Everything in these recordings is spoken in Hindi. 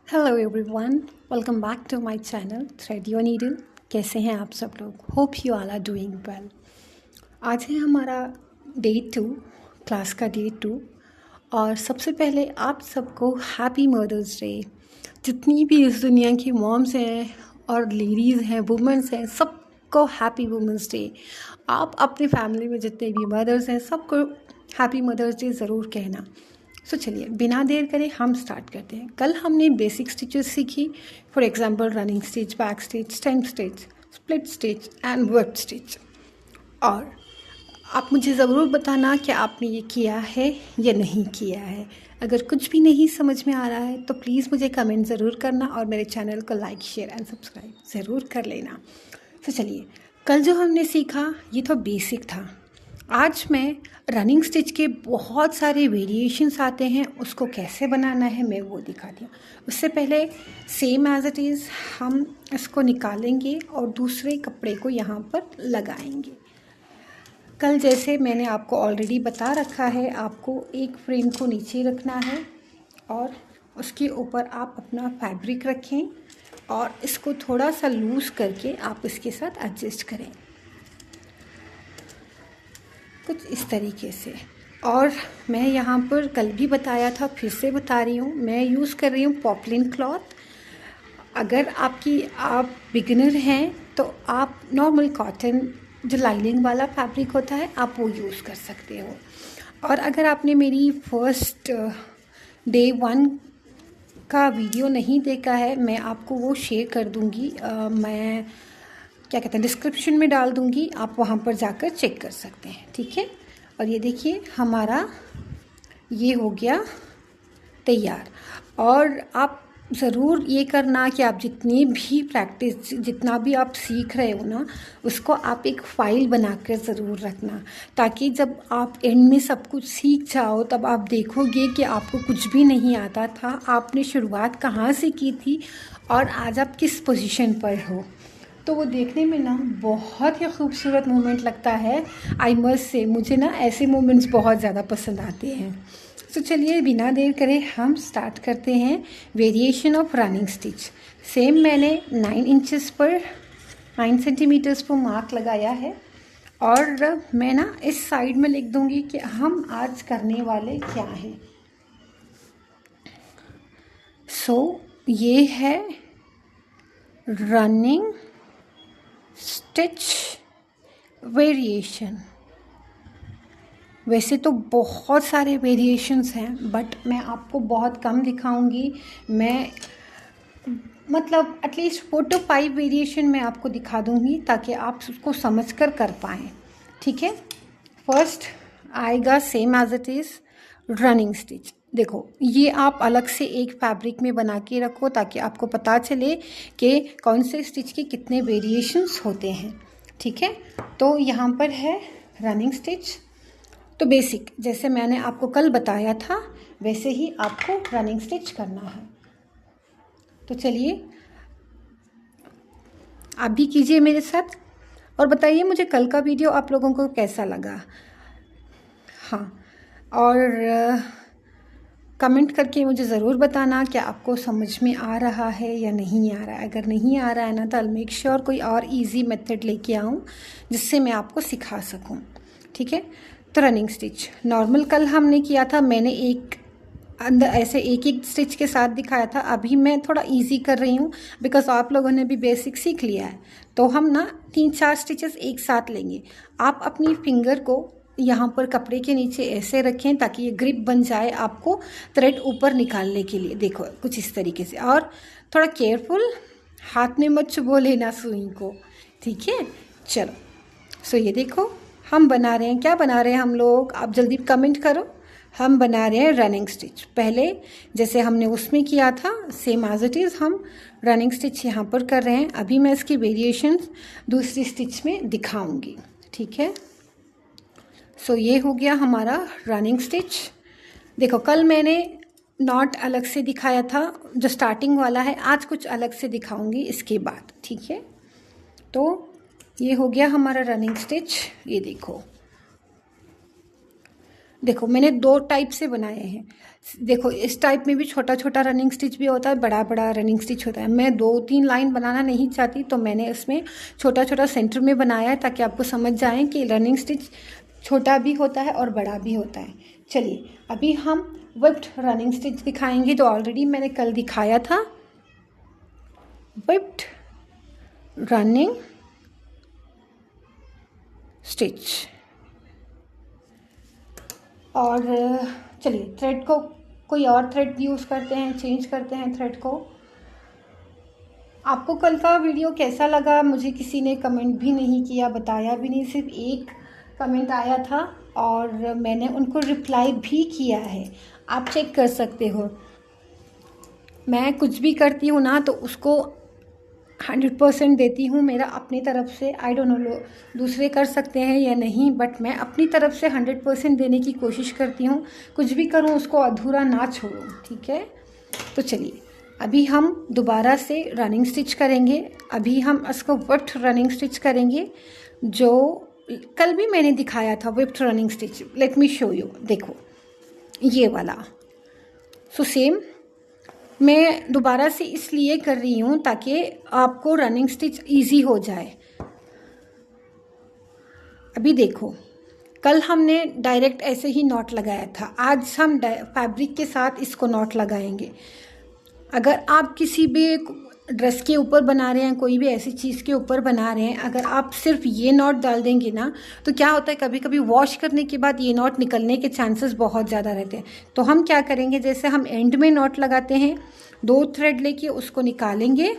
Hello everyone, welcome back to my channel thread your needle. कैसे हैं आप सब लोग? Hope you all are doing well. आज है हमारा डे 2, क्लास का डे 2। और सबसे पहले आप सबको हैप्पी मदर्स डे। जितनी भी इस दुनिया की मॉम्स हैं और लेडीज़ हैं, वुमेंस हैं, सबको हैप्पी वुमेंस डे। आप अपनी फैमिली में जितने भी मदर्स हैं सबको हैप्पी मदर्स डे ज़रूर कहना। चलिए बिना देर करे हम स्टार्ट करते हैं। कल हमने बेसिक स्टिचेस सीखी, for example running stitch, back stitch, stem stitch, split stitch and web stitch. और आप मुझे ज़रूर बताना कि आपने ये किया है या नहीं किया है। अगर कुछ भी नहीं समझ में आ रहा है तो प्लीज़ मुझे कमेंट ज़रूर करना और मेरे चैनल को लाइक, शेयर एंड सब्सक्राइब ज़रूर कर लेना। चलिए, कल जो हमने सीखा ये तो बेसिक था। आज मैं रनिंग स्टिच के बहुत सारे वेरिएशंस आते हैं, उसको कैसे बनाना है मैं वो दिखाती हूँ। उससे पहले सेम एज इट इज़ हम इसको निकालेंगे और दूसरे कपड़े को यहाँ पर लगाएंगे। कल जैसे मैंने आपको ऑलरेडी बता रखा है, आपको एक फ्रेम को नीचे रखना है और उसके ऊपर आप अपना फैब्रिक रखें और इसको थोड़ा सा लूज़ करके आप इसके साथ एडजस्ट करें, कुछ इस तरीके से। और मैं यहाँ पर कल भी बताया था, फिर से बता रही हूँ, मैं यूज़ कर रही हूँ पॉपलिन क्लॉथ। अगर आप बिगिनर हैं तो आप नॉर्मल कॉटन, जो लाइनिंग वाला फैब्रिक होता है, आप वो यूज़ कर सकते हो। और अगर आपने मेरी फर्स्ट डे 1 का वीडियो नहीं देखा है, मैं आपको वो शेयर कर दूँगी। मैं क्या कहते हैं, डिस्क्रिप्शन में डाल दूँगी, आप वहाँ पर जाकर चेक कर सकते हैं, ठीक है। और ये देखिए हमारा ये हो गया तैयार। और आप ज़रूर ये करना कि आप जितनी भी प्रैक्टिस, जितना भी आप सीख रहे हो ना, उसको आप एक फ़ाइल बनाकर ज़रूर रखना, ताकि जब आप एंड में सब कुछ सीख जाओ तब आप देखोगे कि आपको कुछ भी नहीं आता था, आपने शुरुआत कहाँ से की थी और आज आप किस पोजीशन पर हो। तो वो देखने में ना बहुत ही खूबसूरत मोमेंट लगता है। आई मस्ट से मुझे ना ऐसे मोमेंट्स बहुत ज़्यादा पसंद आते हैं। तो चलिए बिना देर करे हम स्टार्ट करते हैं variation of running stitch. Same मैंने 9 इंचेस पर 9 सेंटीमीटर्स पर मार्क लगाया है और मैं ना इस साइड में लिख दूंगी कि हम आज करने वाले क्या हैं। ये है रनिंग स्टिच वेरिएशन। वैसे तो बहुत सारे वेरिएशंस हैं, बट मैं आपको बहुत कम दिखाऊंगी। मैं मतलब एटलीस्ट 4 to 5 वेरिएशन मैं आपको दिखा दूंगी ताकि आप उसको समझ कर पाएँ, ठीक है। फर्स्ट आएगा same as it is running stitch. देखो, ये आप अलग से एक फैब्रिक में बना के रखो ताकि आपको पता चले कि कौन से स्टिच के कितने वेरिएशंस होते हैं, ठीक है। तो यहाँ पर है रनिंग स्टिच। तो बेसिक जैसे मैंने आपको कल बताया था वैसे ही आपको रनिंग स्टिच करना है। तो चलिए आप भी कीजिए मेरे साथ और बताइए मुझे कल का वीडियो आप लोगों को कैसा लगा। हाँ, और कमेंट करके मुझे ज़रूर बताना कि आपको समझ में आ रहा है या नहीं आ रहा है। अगर नहीं आ रहा है ना तो आई मेक श्योर कोई और इजी मेथड लेके आऊँ जिससे मैं आपको सिखा सकूँ, ठीक है। तो रनिंग स्टिच नॉर्मल कल हमने किया था, मैंने एक अंदर ऐसे एक एक स्टिच के साथ दिखाया था। अभी मैं थोड़ा इजी कर रही हूँ बिकॉज आप लोगों ने भी बेसिक सीख लिया है। तो हम ना 3-4 स्टिचेस एक साथ लेंगे। आप अपनी फिंगर को यहाँ पर कपड़े के नीचे ऐसे रखें ताकि ये ग्रिप बन जाए आपको थ्रेड ऊपर निकालने के लिए। देखो कुछ इस तरीके से, और थोड़ा केयरफुल, हाथ में मत चुभो लेना सुई को, ठीक है। चलो, ये देखो हम बना रहे हैं, क्या बना रहे हैं हम लोग, आप जल्दी कमेंट करो। हम बना रहे हैं रनिंग स्टिच। पहले जैसे हमने उसमें किया था सेम एज इट इज़ हम रनिंग स्टिच यहाँ पर कर रहे हैं। अभी मैं इसकी वेरिएशंस दूसरी स्टिच में दिखाऊंगी, ठीक है। ये हो गया हमारा रनिंग स्टिच। देखो कल मैंने नॉट अलग से दिखाया था, जो स्टार्टिंग वाला है, आज कुछ अलग से दिखाऊंगी इसके बाद, ठीक है। तो ये हो गया हमारा रनिंग स्टिच। ये देखो देखो मैंने 2 टाइप से बनाए हैं। देखो इस टाइप में भी छोटा छोटा रनिंग स्टिच भी होता है, बड़ा बड़ा रनिंग स्टिच होता है। मैं 2-3 लाइन बनाना नहीं चाहती, तो मैंने इसमें छोटा छोटा सेंटर में बनाया है, ताकि आपको समझ जाए कि रनिंग स्टिच छोटा भी होता है और बड़ा भी होता है। चलिए अभी हम व्हिप्ड रनिंग स्टिच दिखाएंगे, जो ऑलरेडी मैंने कल दिखाया था। Whipped running stitch. और चलिए थ्रेड को कोई और थ्रेड यूज़ करते हैं, चेंज करते हैं थ्रेड को। आपको कल का वीडियो कैसा लगा मुझे किसी ने कमेंट भी नहीं किया, बताया भी नहीं, सिर्फ एक कमेंट आया था और मैंने उनको रिप्लाई भी किया है, आप चेक कर सकते हो। मैं कुछ भी करती हूँ ना तो उसको 100% देती हूँ मेरा अपनी तरफ से। आई डोंट नो दूसरे कर सकते हैं या नहीं, बट मैं अपनी तरफ से 100% देने की कोशिश करती हूँ। कुछ भी करूँ उसको अधूरा ना छोड़ूँ, ठीक है। तो चलिए अभी हम दोबारा से रनिंग स्टिच करेंगे। अभी हम इसको व्हिप्ड रनिंग स्टिच करेंगे, जो कल भी मैंने दिखाया था whipped running stitch. Let me show you. देखो ये वाला। सो सेम मैं दोबारा से इसलिए कर रही हूँ ताकि आपको रनिंग स्टिच इजी हो जाए। अभी देखो कल हमने डायरेक्ट ऐसे ही नॉट लगाया था, आज हम फैब्रिक के साथ इसको नॉट लगाएंगे। अगर आप किसी भी ड्रेस के ऊपर बना रहे हैं, कोई भी ऐसी चीज़ के ऊपर बना रहे हैं, अगर आप सिर्फ ये नॉट डाल देंगे ना तो क्या होता है, कभी कभी वॉश करने के बाद ये नॉट निकलने के चांसेस बहुत ज़्यादा रहते हैं। तो हम क्या करेंगे, जैसे हम एंड में नॉट लगाते हैं, 2 थ्रेड लेके उसको निकालेंगे।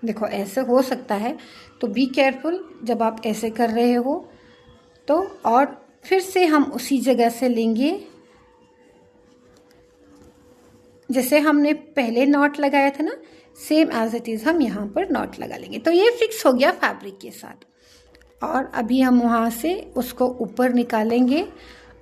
देखो ऐसे हो सकता है, तो बी केयरफुल जब आप ऐसे कर रहे हो तो। और फिर से हम उसी जगह से लेंगे जैसे हमने पहले नॉट लगाया था ना, सेम एज इट इज़ हम यहाँ पर नॉट लगा लेंगे। तो ये फिक्स हो गया फैब्रिक के साथ। और अभी हम वहाँ से उसको ऊपर निकालेंगे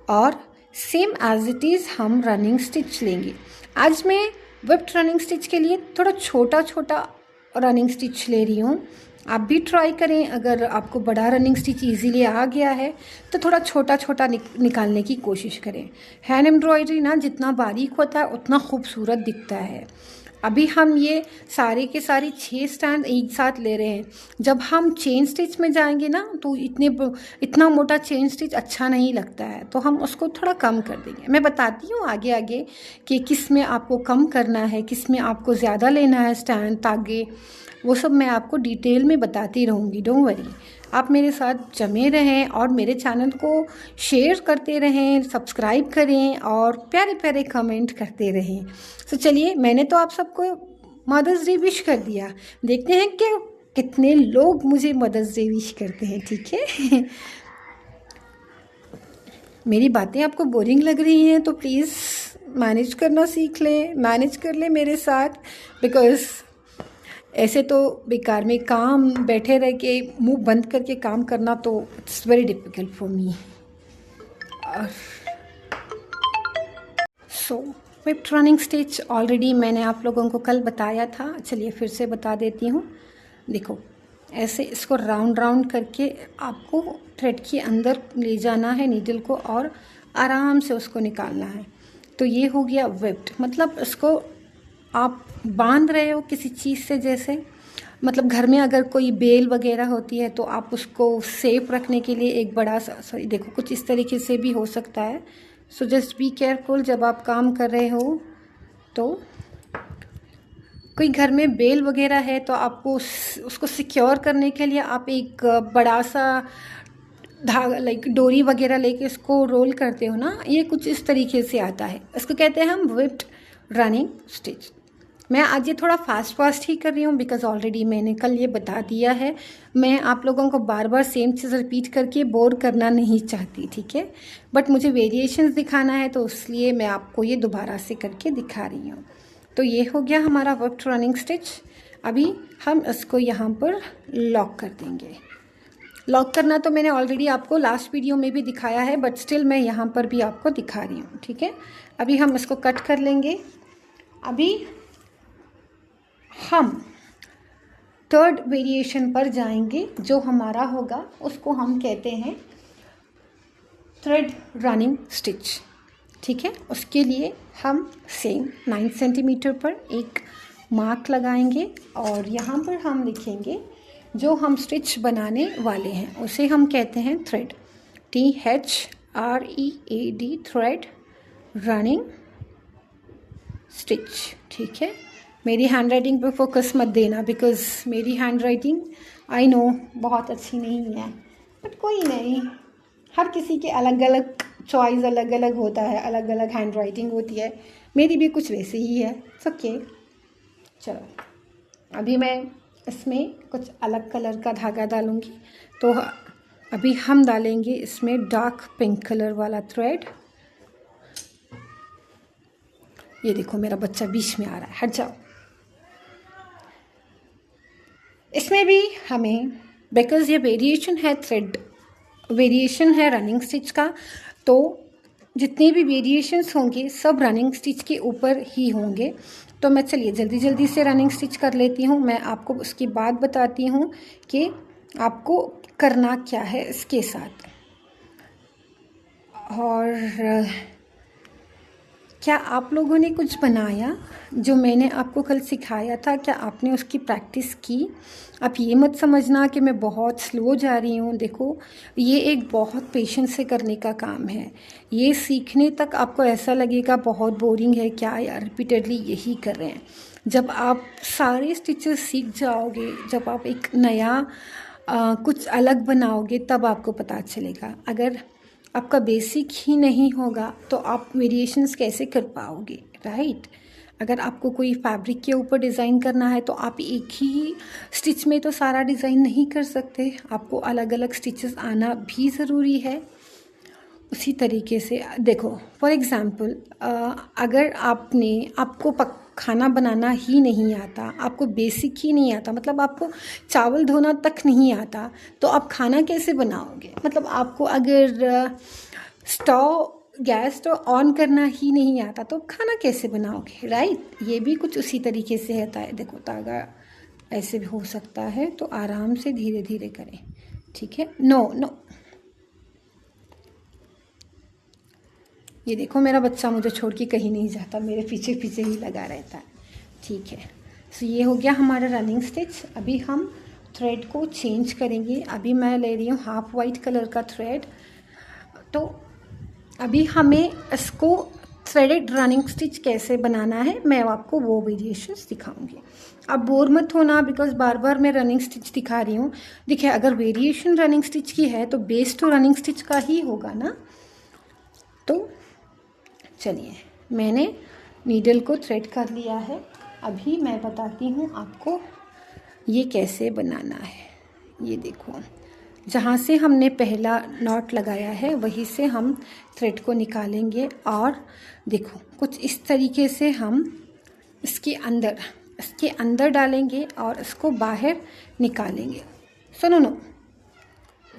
और सेम एज इट इज़ हम रनिंग स्टिच लेंगे। आज मैं व्हिप्ड रनिंग स्टिच के लिए थोड़ा छोटा छोटा रनिंग स्टिच ले रही हूँ। आप भी ट्राई करें, अगर आपको बड़ा रनिंग स्टिच इजीली आ गया है तो थोड़ा छोटा छोटा निकालने की कोशिश करें। हैंड एम्ब्रॉयडरी ना जितना बारीक होता है उतना खूबसूरत दिखता है। अभी हम ये सारे के सारे 6 स्टैंड एक साथ ले रहे हैं। जब हम चेन स्टिच में जाएंगे ना तो इतना मोटा चेन स्टिच अच्छा नहीं लगता है, तो हम उसको थोड़ा कम कर देंगे। मैं बताती हूँ आगे आगे कि किस में आपको कम करना है, किस में आपको ज़्यादा लेना है स्टैंड तागे, वो सब मैं आपको डिटेल में बताती रहूँगी। डोंट वरी, आप मेरे साथ जमे रहें और मेरे चैनल को शेयर करते रहें, सब्सक्राइब करें और प्यारे प्यारे कमेंट करते रहें। तो चलिए, मैंने तो आप सबको मदर्स डे विश कर दिया, देखते हैं कि कितने लोग मुझे मदर्स डे विश करते हैं, ठीक है। मेरी बातें आपको बोरिंग लग रही हैं तो प्लीज़ मैनेज करना सीख लें, मैनेज कर लें मेरे साथ, बिकॉज़ ऐसे तो बेकार में काम बैठे रह के मुंह बंद करके काम करना तो it's very difficult for me. और सो व्हिप्ड रनिंग स्टिच ऑलरेडी मैंने आप लोगों को कल बताया था, चलिए फिर से बता देती हूँ। देखो ऐसे इसको राउंड राउंड करके आपको थ्रेड के अंदर ले जाना है नीडल को और आराम से उसको निकालना है। तो ये हो गया व्हिप्ड, मतलब इसको आप बांध रहे हो किसी चीज़ से, जैसे मतलब घर में अगर कोई बेल वगैरह होती है तो आप उसको सेफ रखने के लिए एक बड़ा सा, सॉरी देखो कुछ इस तरीके से भी हो सकता है। सो जस्ट बी केयरफुल जब आप काम कर रहे हो। तो कोई घर में बेल वगैरह है तो आपको उसको सिक्योर करने के लिए आप एक बड़ा सा धागा लाइक डोरी वगैरह लेके इसको रोल करते हो ना, ये कुछ इस तरीके से आता है। इसको कहते हैं हम व्हिप्ड रनिंग स्टिच। मैं आज ये थोड़ा फास्ट ही कर रही हूँ बिकॉज़ ऑलरेडी मैंने कल ये बता दिया है। मैं आप लोगों को बार बार सेम चीज़ रिपीट करके बोर करना नहीं चाहती, ठीक है। बट मुझे वेरिएशंस दिखाना है तो इसलिए मैं आपको ये दोबारा से करके दिखा रही हूँ। तो ये हो गया हमारा व्हिप्ड रनिंग स्टिच। अभी हम इसको यहाँ पर लॉक कर देंगे। लॉक करना तो मैंने ऑलरेडी आपको लास्ट वीडियो में भी दिखाया है, बट स्टिल मैं यहाँ पर भी आपको दिखा रही हूँ, ठीक है। अभी हम इसको कट कर लेंगे। अभी हम थर्ड वेरिएशन पर जाएंगे, जो हमारा होगा उसको हम कहते हैं थ्रेड रनिंग स्टिच। ठीक है, उसके लिए हम सेम 9 सेंटीमीटर पर एक मार्क लगाएंगे और यहाँ पर हम लिखेंगे जो हम स्टिच बनाने वाले हैं उसे हम कहते हैं thread, THREAD, thread running stitch. ठीक है, मेरी हैंड राइटिंग पर फोकस मत देना बिकॉज़ मेरी हैंड राइटिंग आई नो बहुत अच्छी नहीं है, बट कोई नहीं, हर किसी के अलग अलग चॉइस अलग अलग होता है, अलग अलग हैंड राइटिंग होती है, मेरी भी कुछ वैसे ही है। ओके, चलो अभी मैं इसमें कुछ अलग कलर का धागा डालूँगी। तो अभी हम डालेंगे इसमें डार्क पिंक कलर वाला थ्रेड। ये देखो मेरा बच्चा बीच में आ रहा है, हट जाओ। इसमें भी हमें, बिकॉज़ ये वेरिएशन है, थ्रेड वेरिएशन है रनिंग स्टिच का, तो जितने भी वेरिएशंस होंगे सब रनिंग स्टिच के ऊपर ही होंगे। तो मैं चलिए जल्दी जल्दी से रनिंग स्टिच कर लेती हूँ। मैं आपको उसके बाद बताती हूँ कि आपको करना क्या है इसके साथ। और क्या आप लोगों ने कुछ बनाया जो मैंने आपको कल सिखाया था? क्या आपने उसकी प्रैक्टिस की? आप ये मत समझना कि मैं बहुत स्लो जा रही हूँ। देखो, ये एक बहुत पेशेंस से करने का काम है। ये सीखने तक आपको ऐसा लगेगा बहुत बोरिंग है, क्या यार रिपीटेडली यही कर रहे हैं। जब आप सारे स्टिचेस सीख जाओगे, जब आप एक नया कुछ अलग बनाओगे, तब आपको पता चलेगा। अगर आपका बेसिक ही नहीं होगा तो आप वेरिएशंस कैसे कर पाओगे, राइट? अगर आपको कोई फैब्रिक के ऊपर डिज़ाइन करना है तो आप एक ही स्टिच में तो सारा डिज़ाइन नहीं कर सकते, आपको अलग अलग स्टिचेस आना भी ज़रूरी है। उसी तरीके से देखो, फॉर एग्ज़ाम्पल अगर आपको खाना बनाना ही नहीं आता, आपको बेसिक ही नहीं आता, मतलब आपको चावल धोना तक नहीं आता, तो आप खाना कैसे बनाओगे? मतलब आपको अगर गैस ऑन करना ही नहीं आता तो खाना कैसे बनाओगे, राइट? ये भी कुछ उसी तरीके से रहता है। देखो, धागा ऐसे भी हो सकता है, तो आराम से धीरे धीरे करें, ठीक है? नो, ये देखो मेरा बच्चा मुझे छोड़ के कहीं नहीं जाता, मेरे पीछे पीछे ही लगा रहता है, ठीक है? सो ये हो गया हमारा रनिंग स्टिच। अभी हम थ्रेड को चेंज करेंगे। अभी मैं ले रही हूँ हाफ वाइट कलर का थ्रेड। तो अभी हमें इसको थ्रेडेड रनिंग स्टिच कैसे बनाना है, मैं आपको वो वेरिएशंस दिखाऊंगी। अब बोर मत होना बिकॉज बार बार मैं रनिंग स्टिच दिखा रही हूँ। देखिए, अगर वेरिएशन रनिंग स्टिच की है तो बेस तो रनिंग स्टिच का ही होगा ना। तो चलिए, मैंने नीडल को थ्रेड कर लिया है। अभी मैं बताती हूँ आपको ये कैसे बनाना है। ये देखो, जहाँ से हमने पहला नॉट लगाया है वहीं से हम थ्रेड को निकालेंगे और देखो कुछ इस तरीके से हम इसके अंदर डालेंगे और इसको बाहर निकालेंगे। सुनो,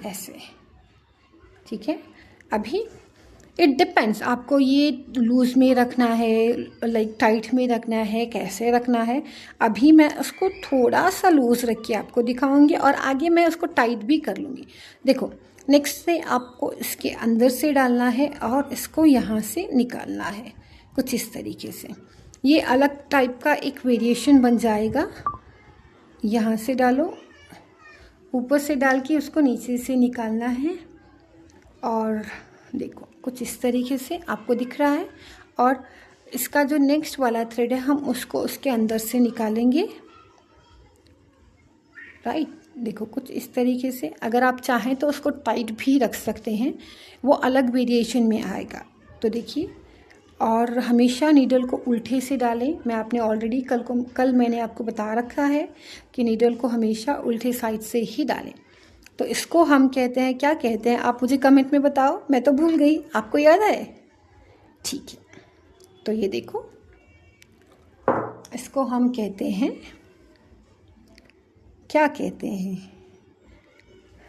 ऐसे, ठीक है? अभी इट डिपेंड्स, आपको ये लूज़ में रखना है, लाइक टाइट में रखना है, कैसे रखना है। अभी मैं उसको थोड़ा सा लूज़ रख के आपको दिखाऊंगी और आगे मैं उसको टाइट भी कर लूँगी। देखो, नेक्स्ट से आपको इसके अंदर से डालना है और इसको यहाँ से निकालना है, कुछ इस तरीके से। ये अलग टाइप का एक वेरिएशन बन जाएगा। यहाँ से डालो, ऊपर से डाल के उसको नीचे से निकालना है और देखो कुछ इस तरीके से आपको दिख रहा है। और इसका जो नेक्स्ट वाला थ्रेड है हम उसको उसके अंदर से निकालेंगे, राइट? देखो कुछ इस तरीके से। अगर आप चाहें तो उसको टाइट भी रख सकते हैं, वो अलग वेरिएशन में आएगा। तो देखिए, और हमेशा नीडल को उल्टे से डालें। मैं आपने ऑलरेडी कल मैंने आपको बता रखा है कि नीडल को हमेशा उल्टे साइड से ही डालें। तो इसको हम कहते हैं, क्या कहते हैं आप मुझे कमेंट में बताओ, मैं तो भूल गई, आपको याद है? ठीक है, तो ये देखो, इसको हम कहते हैं, क्या कहते हैं?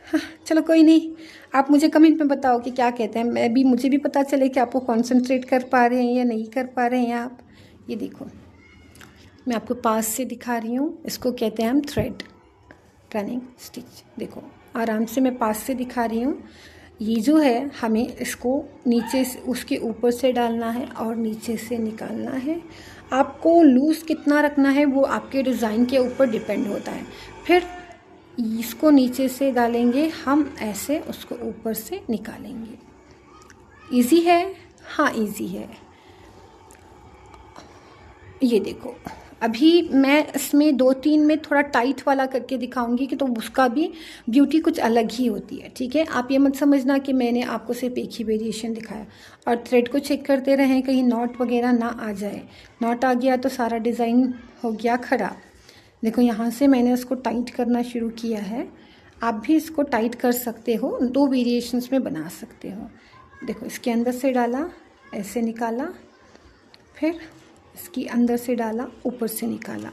हाँ, चलो कोई नहीं, आप मुझे कमेंट में बताओ कि क्या कहते हैं, मुझे भी पता चले कि आपको कॉन्सेंट्रेट कर पा रहे हैं या नहीं कर पा रहे हैं आप। ये देखो, मैं आपको पास से दिखा रही हूँ, इसको कहते हैं हम थ्रेड रनिंग स्टिच। देखो आराम से मैं पास से दिखा रही हूँ। ये जो है हमें इसको नीचे से उसके ऊपर से डालना है और नीचे से निकालना है। आपको लूज़ कितना रखना है वो आपके डिज़ाइन के ऊपर डिपेंड होता है। फिर इसको नीचे से डालेंगे हम, ऐसे उसको ऊपर से निकालेंगे। इजी है? हाँ इजी है। ये देखो, अभी मैं इसमें 2-3 में थोड़ा टाइट वाला करके दिखाऊंगी कि तो उसका भी ब्यूटी कुछ अलग ही होती है। ठीक है, आप ये मत समझना कि मैंने आपको सिर्फ एक ही वेरिएशन दिखाया। और थ्रेड को चेक करते रहें कहीं नॉट वगैरह ना आ जाए। नॉट आ गया तो सारा डिज़ाइन हो गया ख़राब। देखो यहाँ से मैंने उसको टाइट करना शुरू किया है। आप भी इसको टाइट कर सकते हो, 2 वेरिएशंस में बना सकते हो। देखो इसके अंदर से डाला, ऐसे निकाला, फिर इसकी अंदर से डाला, ऊपर से निकाला।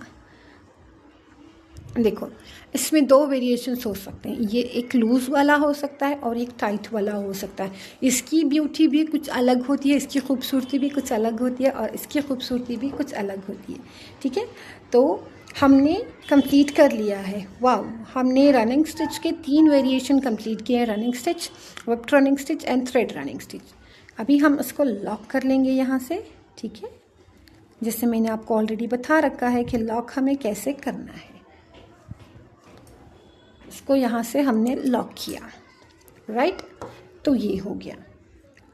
देखो इसमें 2 वेरिएशंस हो सकते हैं। ये एक लूज़ वाला हो सकता है और एक टाइट वाला हो सकता है। इसकी ब्यूटी भी कुछ अलग होती है, इसकी खूबसूरती भी कुछ अलग होती है और इसकी खूबसूरती भी कुछ अलग होती है। ठीक है, तो हमने कंप्लीट कर लिया है। वाव, हमने रनिंग स्टिच के 3 वेरिएशन कंप्लीट किए हैं, running stitch, wept running stitch and thread running stitch. अभी हम इसको लॉक कर लेंगे यहाँ से। ठीक है, जैसे मैंने आपको ऑलरेडी बता रखा है कि लॉक हमें कैसे करना है। इसको यहाँ से हमने लॉक किया, राइट, तो ये हो गया।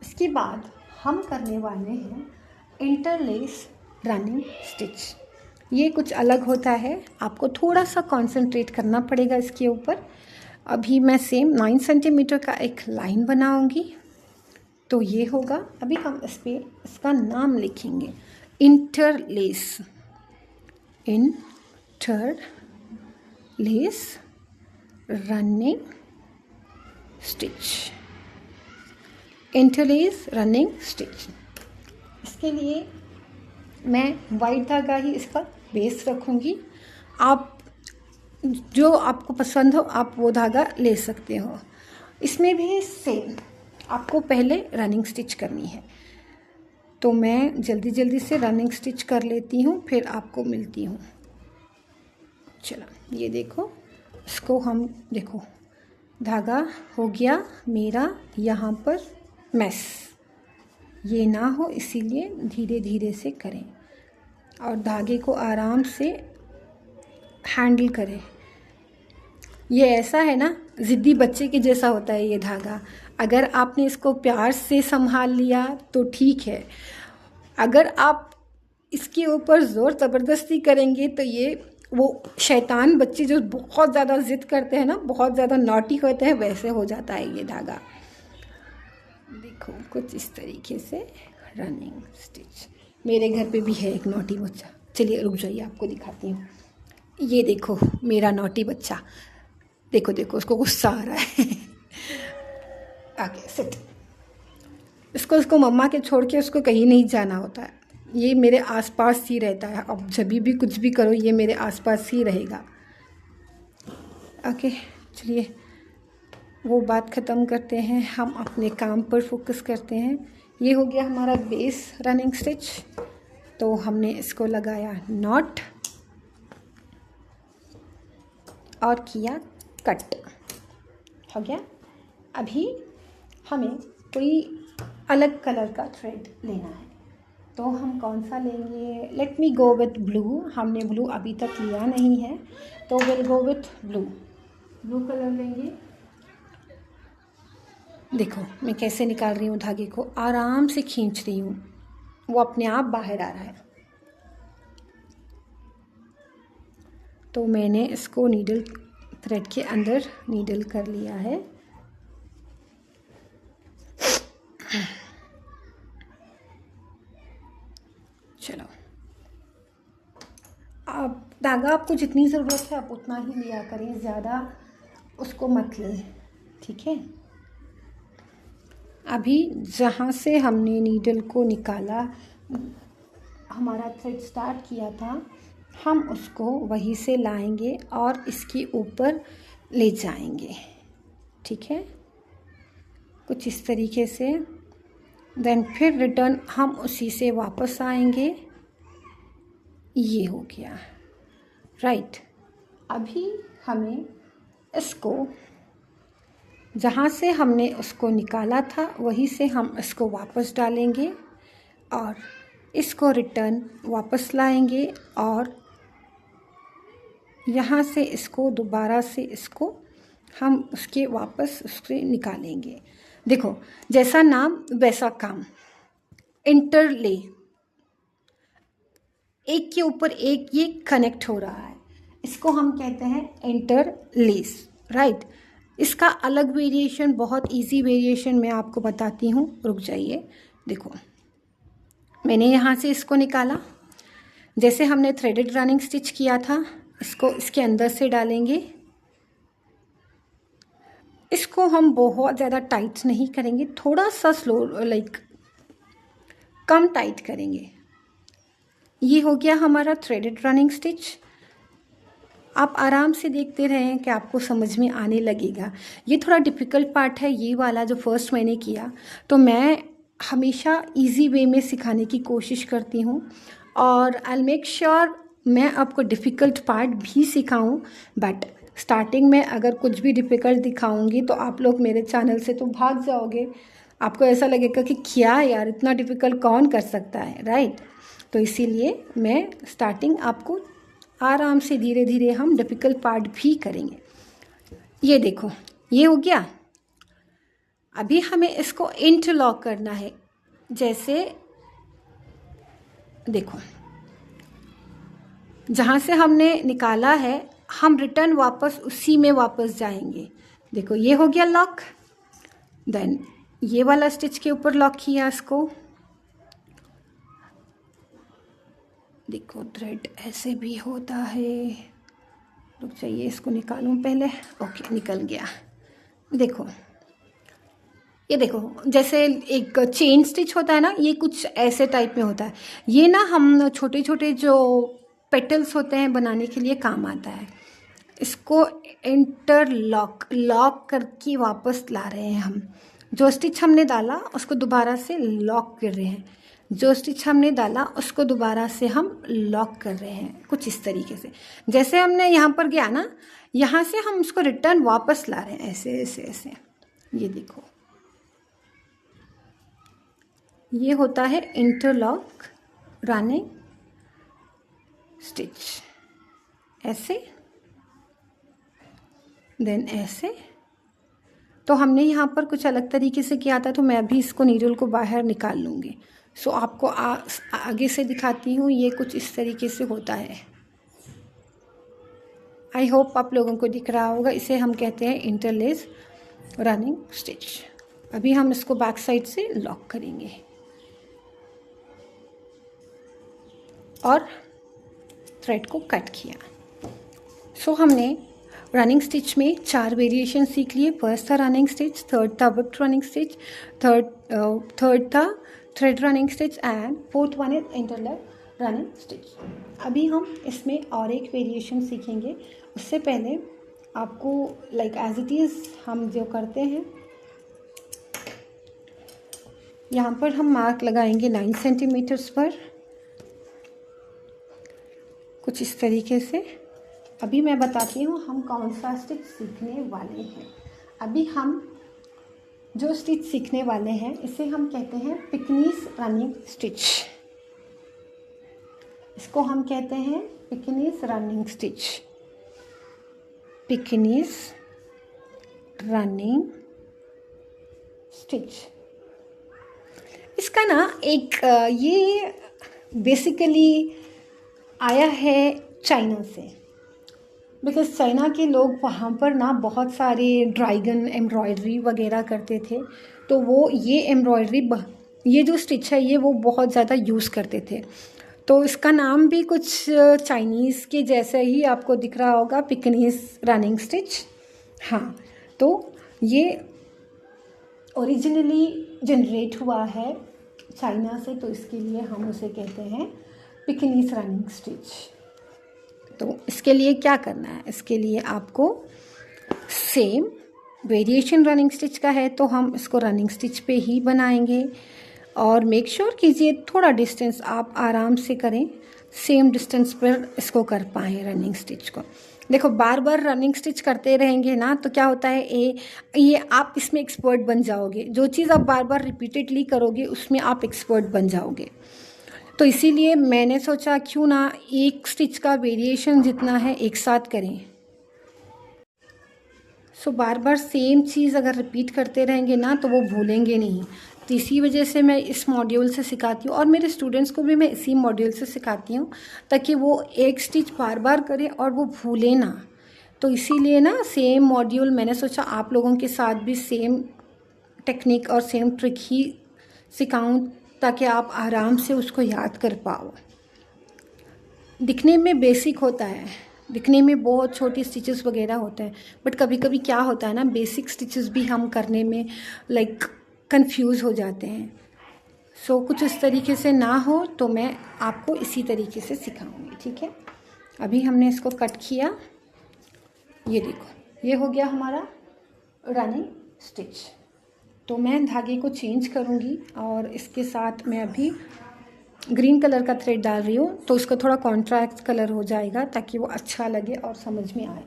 इसके बाद हम करने वाले हैं इंटरलेस रनिंग स्टिच। ये कुछ अलग होता है, आपको थोड़ा सा कंसंट्रेट करना पड़ेगा इसके ऊपर। अभी मैं सेम 9 सेंटीमीटर का एक लाइन बनाऊंगी, तो ये होगा। अभी हम इस पर इसका नाम लिखेंगे, interlace, interlace running stitch, interlace running stitch. इसके लिए मैं वाइट धागा ही इसका बेस रखूँगी। आप जो आपको पसंद हो आप वो धागा ले सकते हो। इसमें भी सेम आपको पहले रनिंग स्टिच करनी है, तो मैं जल्दी जल्दी से रनिंग स्टिच कर लेती हूँ, फिर आपको मिलती हूँ। चलो ये देखो, इसको हम देखो, धागा हो गया मेरा यहाँ पर मैस, ये ना हो इसीलिए धीरे धीरे से करें और धागे को आराम से हैंडल करें। ये ऐसा है ना, ज़िद्दी बच्चे के जैसा होता है ये धागा। अगर आपने इसको प्यार से संभाल लिया तो ठीक है, अगर आप इसके ऊपर ज़ोर ज़बरदस्ती करेंगे तो ये वो शैतान बच्चे जो बहुत ज़्यादा ज़िद करते हैं ना, बहुत ज़्यादा नॉटी होते हैं, वैसे हो जाता है ये धागा। देखो कुछ इस तरीके से रनिंग स्टिच। मेरे घर पे भी है एक नॉटी बच्चा, चलिए रुक जाइए आपको दिखाती हूँ। ये देखो मेरा नॉटी बच्चा, देखो देखो उसको गुस्सा आ रहा है। आगे सिट, इसको मम्मा के छोड़ के उसको कहीं नहीं जाना होता है। ये मेरे आसपास ही रहता है, अब जब भी कुछ भी करो ये मेरे आसपास ही रहेगा। ओके चलिए वो बात ख़त्म करते हैं, हम अपने काम पर फोकस करते हैं। ये हो गया हमारा बेस रनिंग स्टिच, तो हमने इसको लगाया नॉट और किया कट, हो गया। अभी हमें कोई अलग कलर का थ्रेड लेना है, तो हम कौन सा लेंगे? Let me go with blue. हमने ब्लू अभी तक लिया नहीं है, तो will go with blue colour लेंगे। देखो मैं कैसे निकाल रही हूँ धागे को, आराम से खींच रही हूँ, वो अपने आप बाहर आ रहा है। तो मैंने इसको नीडल थ्रेड के अंदर नीडल कर लिया है। चलो अब धागा आपको जितनी ज़रूरत है आप उतना ही लिया करें, ज़्यादा उसको मत लें, ठीक है। अभी जहाँ से हमने नीडल को निकाला, हमारा थ्रेड स्टार्ट किया था, हम उसको वहीं से लाएंगे और इसके ऊपर ले जाएंगे, ठीक है, कुछ इस तरीके से। देन फिर रिटर्न हम उसी से वापस आएंगे। ये हो गया, राइट। अभी हमें इसको जहाँ से हमने उसको निकाला था वहीं से हम इसको वापस डालेंगे और इसको रिटर्न वापस लाएंगे और यहाँ से इसको दोबारा से इसको हम उसके वापस उससे निकालेंगे। देखो, जैसा नाम वैसा काम, इंटरले, एक के ऊपर एक ये कनेक्ट हो रहा है, इसको हम कहते हैं इंटरलेस, राइट। इसका अलग वेरिएशन, बहुत इजी वेरिएशन मैं आपको बताती हूँ, रुक जाइए। देखो, मैंने यहाँ से इसको निकाला, जैसे हमने थ्रेडेड रनिंग स्टिच किया था, इसको इसके अंदर से डालेंगे। इसको हम बहुत ज़्यादा टाइट नहीं करेंगे, थोड़ा सा स्लो, लाइक कम टाइट करेंगे। ये हो गया हमारा थ्रेडेड रनिंग स्टिच। आप आराम से देखते रहें कि आपको समझ में आने लगेगा। ये थोड़ा डिफ़िकल्ट पार्ट है, ये वाला जो फर्स्ट मैंने किया, तो मैं हमेशा इजी वे में सिखाने की कोशिश करती हूँ और आई विल मेक श्योर मैं आपको डिफ़िकल्ट पार्ट भी सिखाऊं। बट स्टार्टिंग में अगर कुछ भी डिफ़िकल्ट दिखाऊंगी तो आप लोग मेरे चैनल से तो भाग जाओगे, आपको ऐसा लगेगा कि क्या यार, इतना डिफ़िकल्ट कौन कर सकता है, राइट। तो इसीलिए मैं स्टार्टिंग आपको आराम से धीरे धीरे हम डिफ़िकल्ट पार्ट भी करेंगे। ये देखो, ये हो गया। अभी हमें इसको इंटरलॉक करना है। जैसे देखो, जहाँ से हमने निकाला है हम रिटर्न वापस उसी में वापस जाएंगे। देखो, ये हो गया लॉक। देन ये वाला स्टिच के ऊपर लॉक किया इसको। देखो, थ्रेड ऐसे भी होता है। रुक जाइए, इसको निकालूं पहले। ओके, निकल गया। देखो, ये देखो, जैसे एक चेन स्टिच होता है ना, ये कुछ ऐसे टाइप में होता है। ये ना हम छोटे छोटे जो पेटल्स होते हैं बनाने के लिए काम आता है। इसको इंटरलॉक, लॉक करके वापस ला रहे हैं हम। जो स्टिच हमने डाला उसको दोबारा से लॉक कर रहे हैं, जो स्टिच हमने डाला उसको दोबारा से हम लॉक कर रहे हैं, कुछ इस तरीके से। जैसे हमने यहाँ पर गया ना, यहाँ से हम उसको रिटर्न वापस ला रहे हैं, ऐसे ऐसे ऐसे। ये देखो, ये होता है इंटरलॉक रनिंग स्टिच। ऐसे, देन ऐसे। तो हमने यहाँ पर कुछ अलग तरीके से किया था, तो मैं अभी इसको नीडल को बाहर निकाल लूँगी। सो आपको आगे से दिखाती हूँ। ये कुछ इस तरीके से होता है। आई होप आप लोगों को दिख रहा होगा। इसे हम कहते हैं इंटरलेस रनिंग स्टिच। अभी हम इसको बैक साइड से लॉक करेंगे और थ्रेड को कट किया। सो हमने रनिंग स्टिच में 4 वेरिएशन सीख लिए। फर्स्ट था रनिंग स्टिच, थर्ड था व्हिप्ड रनिंग स्टिच, थर्ड था thread running stitch and fourth one is interlock running stitch. अभी हम इसमें और एक वेरिएशन सीखेंगे। उससे पहले आपको लाइक एज इट इज़ हम जो करते हैं, यहाँ पर हम मार्क लगाएंगे 9 सेंटीमीटर्स पर, कुछ इस तरीके से। अभी मैं बताती हूँ हम कौन सा स्टिच सीखने वाले हैं। अभी हम जो स्टिच सीखने वाले हैं इसे हम कहते हैं पिकनीस रनिंग स्टिच। इसको हम कहते हैं पिकनीस रनिंग स्टिच, पिकनीस रनिंग स्टिच। इसका ना एक ये बेसिकली आया है चाइना से, बिकॉज चाइना के लोग वहाँ पर ना बहुत सारे ड्रैगन एम्ब्रॉयडरी वगैरह करते थे, तो वो ये एम्ब्रॉयडरी, ये जो स्टिच है ये वो बहुत ज़्यादा यूज़ करते थे। तो इसका नाम भी कुछ चाइनीज़ के जैसे ही आपको दिख रहा होगा, पिकनीस रनिंग स्टिच। हाँ, तो ये ओरिजिनली जनरेट हुआ है चाइना से, तो इसके लिए हम उसे कहते हैं पिकनीस रनिंग स्टिच। तो इसके लिए क्या करना है, इसके लिए आपको सेम वेरिएशन रनिंग स्टिच का है तो हम इसको रनिंग स्टिच पे ही बनाएंगे। और मेक श्योर कीजिए थोड़ा डिस्टेंस आप आराम से करें, सेम डिस्टेंस पर इसको कर पाएँ रनिंग स्टिच को। देखो बार बार रनिंग स्टिच करते रहेंगे ना तो क्या होता है, ये आप इसमें एक्सपर्ट बन जाओगे। जो चीज़ आप बार बार रिपीटेडली करोगे उसमें आप एक्सपर्ट बन जाओगे। तो इसीलिए मैंने सोचा क्यों ना एक स्टिच का वेरिएशन जितना है एक साथ करें। सो बार बार सेम चीज़ अगर रिपीट करते रहेंगे ना तो वो भूलेंगे नहीं। तो इसी वजह से मैं इस मॉड्यूल से सिखाती हूँ और मेरे स्टूडेंट्स को भी मैं इसी मॉड्यूल से सिखाती हूँ, ताकि वो एक स्टिच बार बार करें और वो भूलें ना। तो इसीलिए ना सेम मॉड्यूल मैंने सोचा आप लोगों के साथ भी सेम टेक्निक और सेम ट्रिक ही सिखाऊं, ताकि आप आराम से उसको याद कर पाओ। दिखने में बेसिक होता है, दिखने में बहुत छोटी स्टिचेस वगैरह होते हैं, बट कभी कभी क्या होता है ना, बेसिक स्टिचेस भी हम करने में कंफ्यूज हो जाते हैं। सो कुछ इस तरीके से ना हो तो मैं आपको इसी तरीके से सिखाऊंगी, ठीक है। अभी हमने इसको कट किया, ये देखो ये हो गया हमारा रनिंग स्टिच। तो मैं धागे को चेंज करूंगी और इसके साथ मैं अभी ग्रीन कलर का थ्रेड डाल रही हूँ, तो उसका थोड़ा कॉन्ट्रास्ट कलर हो जाएगा ताकि वो अच्छा लगे और समझ में आए।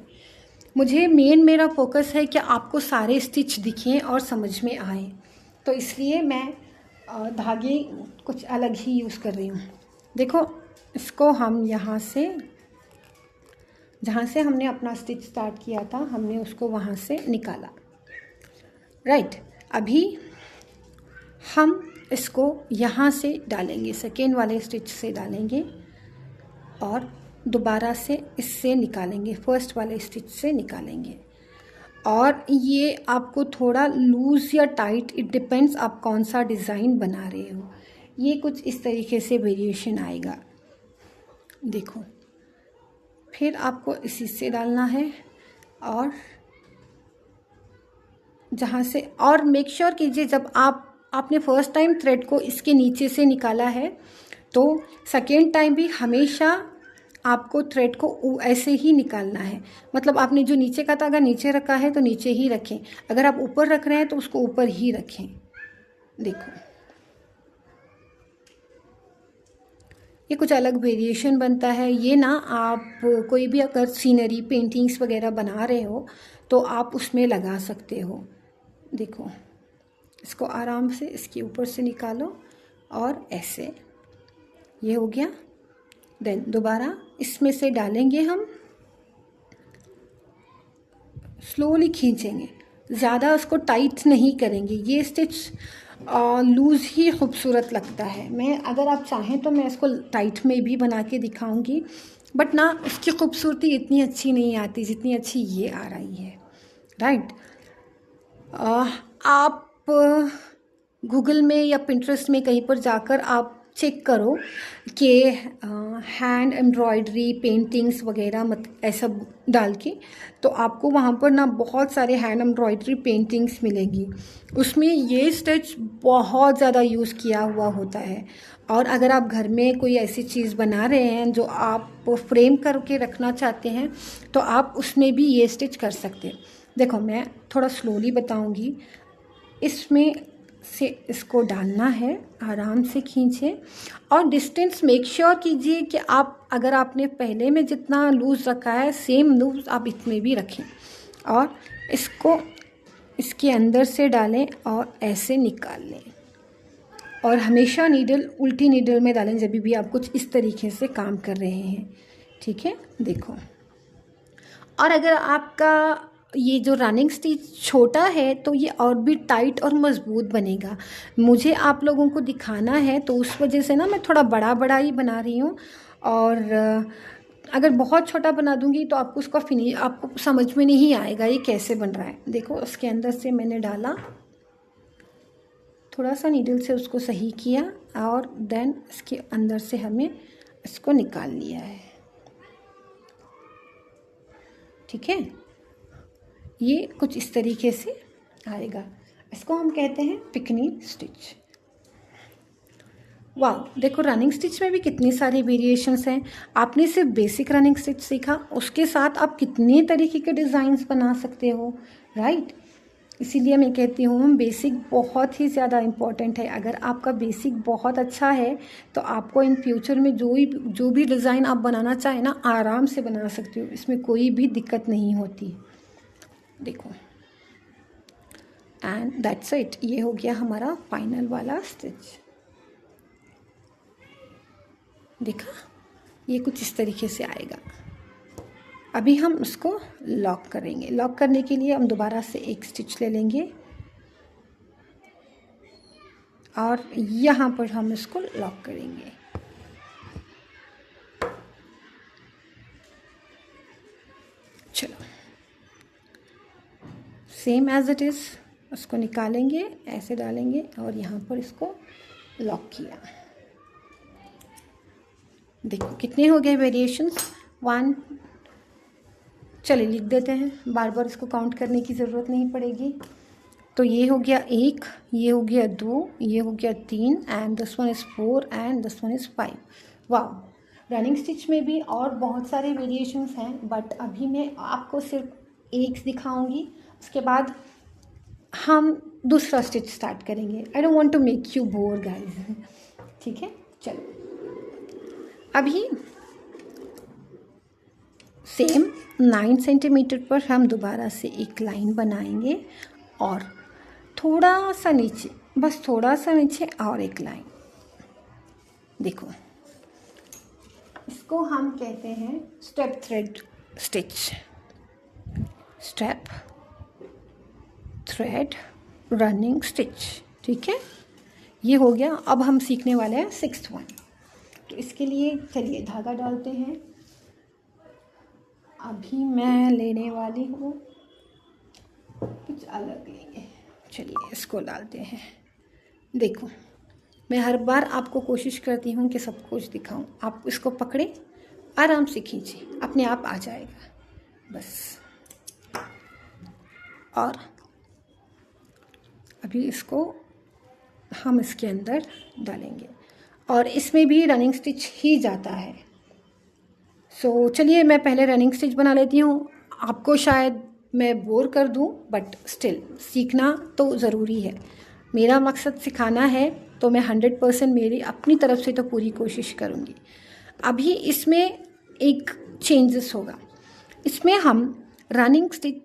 मुझे मेरा फोकस है कि आपको सारे स्टिच दिखें और समझ में आए, तो इसलिए मैं धागे कुछ अलग ही यूज़ कर रही हूँ। देखो इसको हम यहाँ से, जहाँ से हमने अपना स्टिच स्टार्ट किया था हमने उसको वहाँ से निकाला, राइट। अभी हम इसको यहाँ से डालेंगे, सेकेंड वाले स्टिच से डालेंगे और दोबारा से इससे निकालेंगे, फर्स्ट वाले स्टिच से निकालेंगे। और ये आपको थोड़ा लूज़ या टाइट, इट डिपेंड्स आप कौन सा डिज़ाइन बना रहे हो। ये कुछ इस तरीके से वेरिएशन आएगा, देखो। फिर आपको इसी से डालना है और जहाँ से, और मेक श्योर कीजिए जब आपने फर्स्ट टाइम थ्रेड को इसके नीचे से निकाला है तो सेकेंड टाइम भी हमेशा आपको थ्रेड को ऐसे ही निकालना है। मतलब आपने जो नीचे का धागा नीचे रखा है तो नीचे ही रखें, अगर आप ऊपर रख रहे हैं तो उसको ऊपर ही रखें। देखो ये कुछ अलग वेरिएशन बनता है। ये ना आप कोई भी अगर सीनरी पेंटिंग्स वगैरह बना रहे हो तो आप उसमें लगा सकते हो। देखो इसको आराम से इसके ऊपर से निकालो और ऐसे, ये हो गया। देन दोबारा इसमें से डालेंगे, हम स्लोली खींचेंगे, ज़्यादा उसको टाइट नहीं करेंगे। ये स्टिच लूज़ ही खूबसूरत लगता है। मैं अगर आप चाहें तो मैं इसको टाइट में भी बना के दिखाऊंगी, बट ना इसकी खूबसूरती इतनी अच्छी नहीं आती जितनी अच्छी ये आ रही है, राइट। आप गूगल में या पिंटरेस्ट में कहीं पर जाकर आप चेक करो कि हैंड एम्ब्रॉयडरी पेंटिंग्स वगैरह ऐसा डाल के, तो आपको वहाँ पर ना बहुत सारे हैंड एम्ब्रॉयडरी पेंटिंग्स मिलेंगी। उसमें ये स्टिच बहुत ज़्यादा यूज़ किया हुआ होता है। और अगर आप घर में कोई ऐसी चीज़ बना रहे हैं जो आप फ्रेम करके रखना चाहते हैं तो आप उसमें भी ये स्टिच कर सकते हैं। देखो मैं थोड़ा स्लोली बताऊंगी। इसमें से इसको डालना है, आराम से खींचें और डिस्टेंस मेक श्योर कीजिए कि आप, अगर आपने पहले में जितना लूज़ रखा है सेम लूज़ आप इसमें भी रखें और इसको इसके अंदर से डालें और ऐसे निकाल लें। और हमेशा नीडल उल्टी नीडल में डालें जब भी आप कुछ इस तरीके से काम कर रहे हैं, ठीक है। देखो, और अगर आपका ये जो रनिंग स्टिच छोटा है तो ये और भी टाइट और मज़बूत बनेगा। मुझे आप लोगों को दिखाना है तो उस वजह से ना मैं थोड़ा बड़ा ही बना रही हूँ। और अगर बहुत छोटा बना दूँगी तो आपको उसका आपको समझ में नहीं आएगा ये कैसे बन रहा है। देखो उसके अंदर से मैंने डाला, थोड़ा सा नीडल से उसको सही किया और देन इसके अंदर से हमें इसको निकाल लिया है, ठीक है। ये कुछ इस तरीके से आएगा, इसको हम कहते हैं पिकनी स्टिच। वाह, देखो रनिंग स्टिच में भी कितनी सारी वेरिएशंस हैं। आपने सिर्फ बेसिक रनिंग स्टिच सीखा, उसके साथ आप कितने तरीके के डिज़ाइंस बना सकते हो, राइट। इसीलिए मैं कहती हूँ बेसिक बहुत ही ज़्यादा इम्पॉर्टेंट है। अगर आपका बेसिक बहुत अच्छा है तो आपको इन फ्यूचर में जो भी डिज़ाइन आप बनाना चाहें ना, आराम से बना सकते हो, इसमें कोई भी दिक्कत नहीं होती। देखो, एंड दैट्स इट, ये हो गया हमारा फाइनल वाला स्टिच। देखा, ये कुछ इस तरीके से आएगा। अभी हम उसको लॉक करेंगे। लॉक करने के लिए हम दोबारा से एक स्टिच ले लेंगे और यहाँ पर हम इसको लॉक करेंगे। चलो, सेम एज इट इज़ उसको निकालेंगे, ऐसे डालेंगे और यहाँ पर इसको लॉक किया। देखो कितने हो गए वेरिएशंस, 1, चलिए लिख देते हैं, बार बार इसको काउंट करने की ज़रूरत नहीं पड़ेगी। तो ये हो गया 1, ये हो गया 2, ये हो गया 3 and this one is 4 and this one is 5। वाह, रनिंग स्टिच में भी और बहुत सारे वेरिएशंस हैं, बट अभी मैं आपको सिर्फ एक दिखाऊंगी। उसके बाद हम दूसरा स्टिच स्टार्ट करेंगे। I don't want to make you bore guys, ठीक है। चलो, अभी सेम 9 सेंटीमीटर पर हम दोबारा से एक लाइन बनाएंगे और थोड़ा सा नीचे, बस थोड़ा सा नीचे और एक लाइन। देखो, इसको हम कहते हैं step thread stitch. Step thread running stitch, ठीक है। ये हो गया। अब हम सीखने वाले हैं 6th वन। तो इसके लिए चलिए धागा डालते हैं। अभी मैं लेने वाली हूँ कुछ अलग लेंगे। चलिए इसको डालते हैं। देखो, मैं हर बार आपको कोशिश करती हूँ कि सब कुछ दिखाऊं। आप इसको पकड़े, आराम से खींचिए, अपने आप आ जाएगा बस। और अभी इसको हम इसके अंदर डालेंगे और इसमें भी रनिंग स्टिच ही जाता है। सो चलिए मैं पहले रनिंग स्टिच बना लेती हूँ। आपको शायद मैं बोर कर दूँ, बट स्टिल सीखना तो ज़रूरी है। मेरा मकसद सिखाना है, तो मैं 100% मेरी अपनी तरफ से तो पूरी कोशिश करूँगी। अभी इसमें एक चेंजेस होगा। इसमें हम रनिंग स्टिच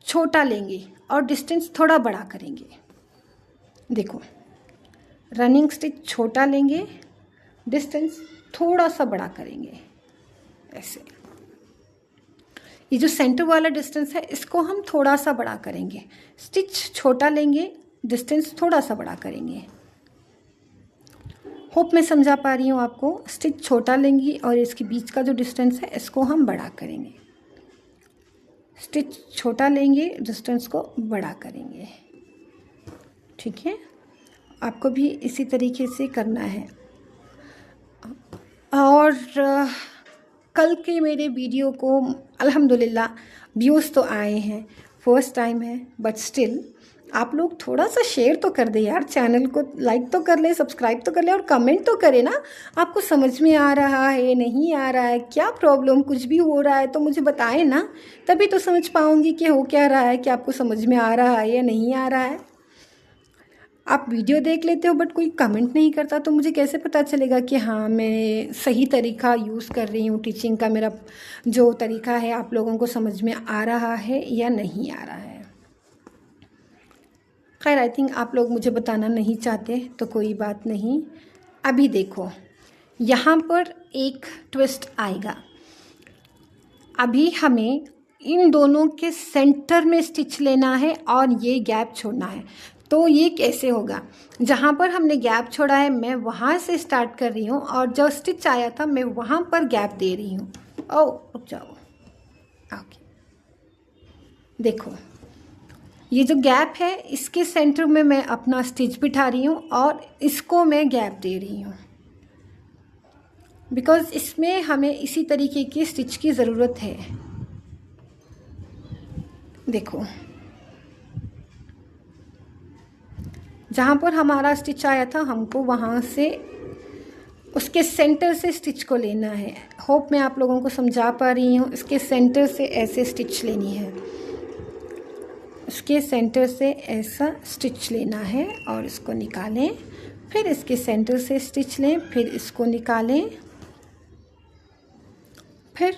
छोटा लेंगे और डिस्टेंस थोड़ा बड़ा करेंगे। देखो, रनिंग स्टिच छोटा लेंगे, डिस्टेंस थोड़ा सा बड़ा करेंगे ऐसे। ये जो सेंटर वाला डिस्टेंस है इसको हम थोड़ा सा बड़ा करेंगे। स्टिच छोटा लेंगे, डिस्टेंस थोड़ा सा बड़ा करेंगे। होप मैं समझा पा रही हूँ आपको। स्टिच छोटा लेंगी और इसके बीच का जो डिस्टेंस है इसको हम बड़ा करेंगे। स्टिच छोटा लेंगे, डिस्टेंस को बड़ा करेंगे, ठीक है। आपको भी इसी तरीके से करना है। और कल के मेरे वीडियो को अल्हम्दुलिल्लाह व्यूज़ तो आए हैं, फर्स्ट टाइम है, बट स्टिल आप लोग थोड़ा सा शेयर तो कर दे यार, चैनल को लाइक तो कर ले, सब्सक्राइब तो कर ले और कमेंट तो करे ना। आपको समझ में आ रहा है, नहीं आ रहा है, क्या प्रॉब्लम, कुछ भी हो रहा है तो मुझे बताएं ना, तभी तो समझ पाऊँगी कि हो क्या रहा है, कि आपको समझ में आ रहा है या नहीं आ रहा है। आप वीडियो देख लेते हो बट कोई कमेंट नहीं करता, तो मुझे कैसे पता चलेगा कि हाँ मैं सही तरीका यूज़ कर रही हूँ, टीचिंग का मेरा जो तरीका है आप लोगों को समझ में आ रहा है या नहीं आ रहा है। खैर, आई थिंक आप लोग मुझे बताना नहीं चाहते तो कोई बात नहीं। अभी देखो, यहाँ पर एक ट्विस्ट आएगा। अभी हमें इन दोनों के सेंटर में स्टिच लेना है और ये गैप छोड़ना है। तो ये कैसे होगा? जहाँ पर हमने गैप छोड़ा है मैं वहाँ से स्टार्ट कर रही हूँ और जो स्टिच आया था मैं वहाँ पर गैप दे रही हूँ। ओ रुक जाओ, ओके। देखो, ये जो गैप है इसके सेंटर में मैं अपना स्टिच बिठा रही हूँ और इसको मैं गैप दे रही हूँ, बिकॉज़ इसमें हमें इसी तरीके की स्टिच की ज़रूरत है। देखो, जहाँ पर हमारा स्टिच आया था हमको वहाँ से उसके सेंटर से स्टिच को लेना है। होप मैं आप लोगों को समझा पा रही हूँ। इसके सेंटर से ऐसे स्टिच लेनी है। उसके सेंटर से ऐसा स्टिच लेना है और इसको निकालें, फिर इसके सेंटर से स्टिच लें, फिर इसको निकालें, फिर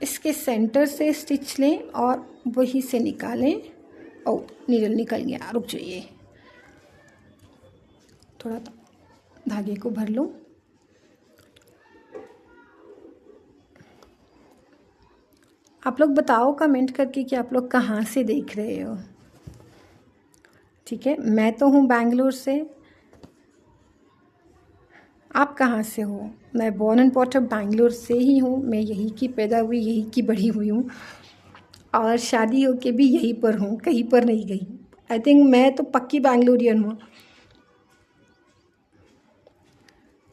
इसके सेंटर से स्टिच लें और वही से निकालें। ओ नीडल निकल गया, रुक जाइए, थोड़ा धागे को भर लूँ। आप लोग बताओ कमेंट करके कि आप लोग कहाँ से देख रहे हो। ठीक है, मैं तो हूँ बैंगलोर से, आप कहाँ से हो? मैं born and bought up Bangalore से ही हूँ, मैं यहीं की पैदा हुई, यहीं की बड़ी हुई हूँ और शादी होके भी यहीं पर हूँ, कहीं पर नहीं गई। आई थिंक मैं तो पक्की बैंगलोरियन हूँ।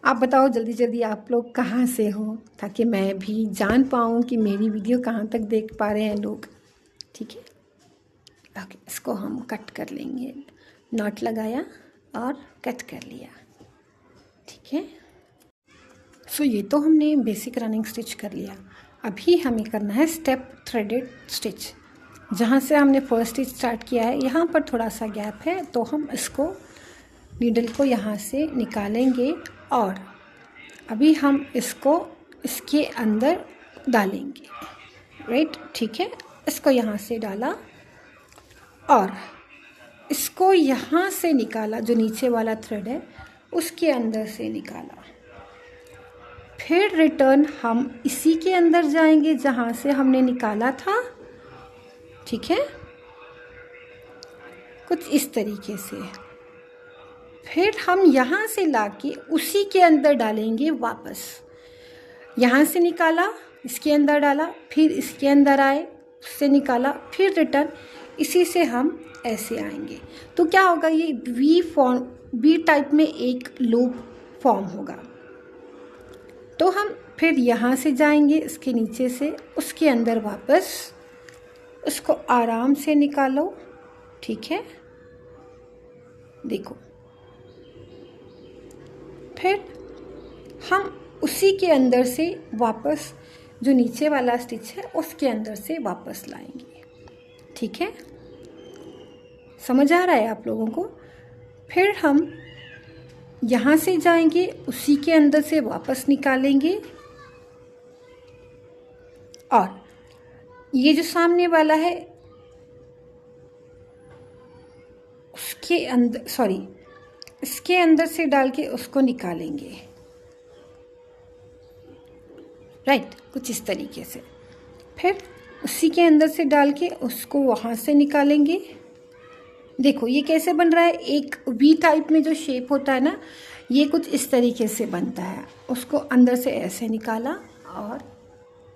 आप बताओ जल्दी जल्दी आप लोग कहाँ से हो, ताकि मैं भी जान पाऊँ कि मेरी वीडियो कहाँ तक देख पा रहे हैं लोग। ठीक है, ओके, इसको हम कट कर लेंगे। नॉट लगाया और कट कर लिया। ठीक है, सो ये तो हमने बेसिक रनिंग स्टिच कर लिया। अभी हमें करना है स्टेप थ्रेडेड स्टिच। जहाँ से हमने फर्स्ट स्टिच स्टार्ट किया है यहाँ पर थोड़ा सा गैप है, तो हम इसको नीडल को यहाँ से निकालेंगे और अभी हम इसको इसके अंदर डालेंगे। राइट, ठीक है, इसको यहाँ से डाला और इसको यहाँ से निकाला, जो नीचे वाला थ्रेड है उसके अंदर से निकाला। फिर रिटर्न हम इसी के अंदर जाएंगे जहाँ से हमने निकाला था। ठीक है, कुछ इस तरीके से। फिर हम यहाँ से लाके उसी के अंदर डालेंगे वापस। यहाँ से निकाला, इसके अंदर डाला, फिर इसके अंदर आए, उससे निकाला, फिर रिटर्न इसी से हम ऐसे आएंगे। तो क्या होगा, ये वी टाइप में एक लूप फॉर्म होगा। तो हम फिर यहाँ से जाएंगे इसके नीचे से, उसके अंदर वापस, उसको आराम से निकालो। ठीक है, देखो, फिर हम उसी के अंदर से वापस, जो नीचे वाला स्टिच है उसके अंदर से वापस लाएंगे। ठीक है, समझ आ रहा है आप लोगों को? फिर हम यहाँ से जाएंगे, उसी के अंदर से वापस निकालेंगे और ये जो सामने वाला है उसके अंदर, इसके अंदर से डाल के उसको निकालेंगे। राइट, कुछ इस तरीके से। फिर उसी के अंदर से डाल के उसको वहाँ से निकालेंगे। देखो ये कैसे बन रहा है, एक वी टाइप में जो शेप होता है ना, ये कुछ इस तरीके से बनता है। उसको अंदर से ऐसे निकाला और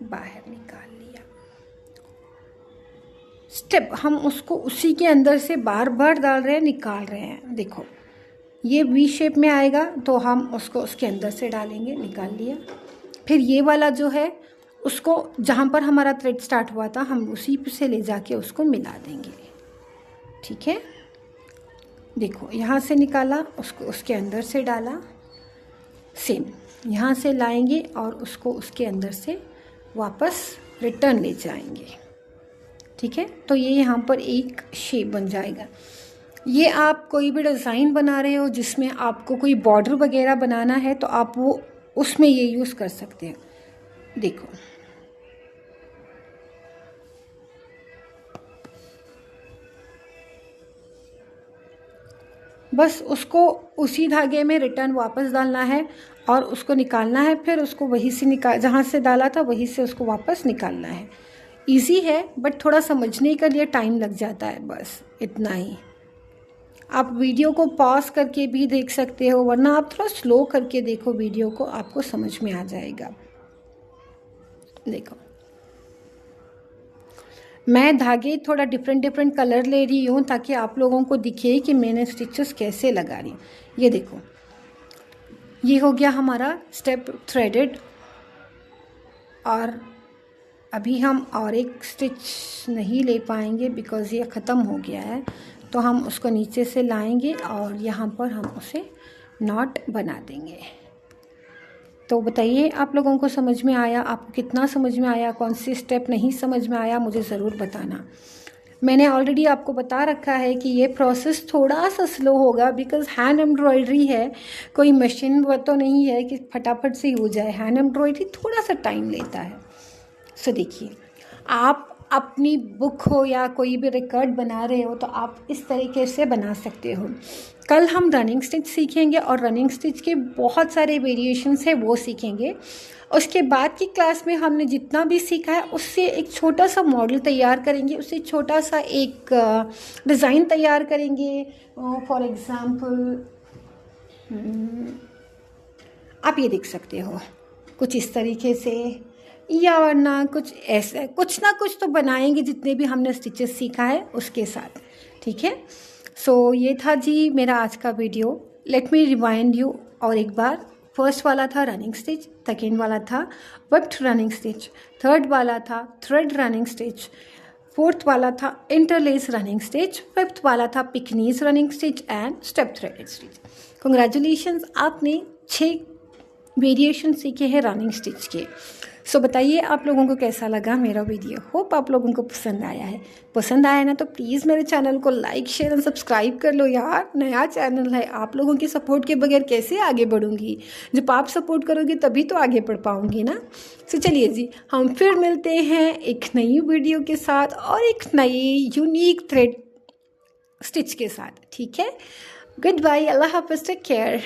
बाहर निकाल लिया। स्टेप हम उसको उसी के अंदर से बार बार डाल रहे हैं, निकाल रहे हैं। देखो ये वी शेप में आएगा तो हम उसको उसके अंदर से डालेंगे, निकाल लिया। फिर ये वाला जो है उसको जहाँ पर हमारा थ्रेड स्टार्ट हुआ था हम उसी से ले जाके उसको मिला देंगे। ठीक है, देखो यहाँ से निकाला, उसको उसके अंदर से डाला, सेम यहाँ से लाएंगे और उसको उसके अंदर से वापस रिटर्न ले जाएंगे। ठीक है, तो ये यहाँ पर एक शेप बन जाएगा। ये आप कोई भी डिज़ाइन बना रहे हो जिसमें आपको कोई बॉर्डर वगैरह बनाना है तो आप वो उसमें ये यूज़ कर सकते हैं। देखो बस उसको उसी धागे में रिटर्न वापस डालना है और उसको निकालना है, फिर उसको वहीं से जहाँ से डाला था वहीं से उसको वापस निकालना है। इजी है बट थोड़ा समझने के लिए टाइम लग जाता है, बस इतना ही। आप वीडियो को पॉज करके भी देख सकते हो, वरना आप थोड़ा स्लो करके देखो वीडियो को, आपको समझ में आ जाएगा। देखो मैं धागे थोड़ा डिफरेंट कलर ले रही हूँ ताकि आप लोगों को दिखे कि मैंने स्टिचेस कैसे लगा रही हूँ। ये देखो, ये हो गया हमारा स्टेप थ्रेडेड। और अभी हम और एक स्टिच नहीं ले पाएंगे बिकॉज़ ये ख़त्म हो गया है, तो हम उसको नीचे से लाएंगे और यहाँ पर हम उसे नॉट बना देंगे। तो बताइए आप लोगों को समझ में आया? आपको कितना समझ में आया? कौन सी स्टेप नहीं समझ में आया मुझे ज़रूर बताना। मैंने ऑलरेडी आपको बता रखा है कि ये प्रोसेस थोड़ा सा स्लो होगा बिकॉज़ हैंड एम्ब्रॉयडरी है, कोई मशीन वो तो नहीं है कि फटाफट से हो जाए। हैंड एम्ब्रॉयडरी थोड़ा सा टाइम लेता है। सो देखिए, आप अपनी बुक हो या कोई भी रिकॉर्ड बना रहे हो तो आप इस तरीके से बना सकते हो। कल हम रनिंग स्टिच सीखेंगे और रनिंग स्टिच के बहुत सारे वेरिएशंस है वो सीखेंगे। उसके बाद की क्लास में हमने जितना भी सीखा है उससे एक छोटा सा मॉडल तैयार करेंगे, उससे छोटा सा एक डिज़ाइन तैयार करेंगे। फॉर एग्ज़ाम्पल आप ये देख सकते हो कुछ इस तरीके से, या वरना कुछ ऐसे, कुछ ना कुछ तो बनाएंगे जितने भी हमने स्टिचेस सीखा है उसके साथ। ठीक है, सो ये था जी मेरा आज का video. Let me remind you और एक बार। फर्स्ट वाला था रनिंग स्टिच, सेकेंड वाला था वेब्ड रनिंग स्टिच, थर्ड वाला था थ्रेड रनिंग स्टिच, फोर्थ वाला था इंटरलेस रनिंग स्टिच, फिफ्थ वाला था Pekinese running stitch and step threaded stitch. Congratulations, आपने 6 वेरिएशन सीखे हैं रनिंग स्टिच के। सो बताइए आप लोगों को कैसा लगा मेरा वीडियो। होप आप लोगों को पसंद आया है। पसंद आया ना तो प्लीज़ मेरे चैनल को लाइक शेयर एंड सब्सक्राइब कर लो यार। नया चैनल है, आप लोगों के सपोर्ट के बगैर कैसे आगे बढ़ूंगी। जब आप सपोर्ट करोगे तभी तो आगे बढ़ पाऊंगी ना। सो चलिए जी, हम फिर मिलते हैं एक नई वीडियो के साथ और एक नई यूनिक थ्रेड स्टिच के साथ। ठीक है, गुड बाय, अल्लाह हाफिज़, टेक केयर।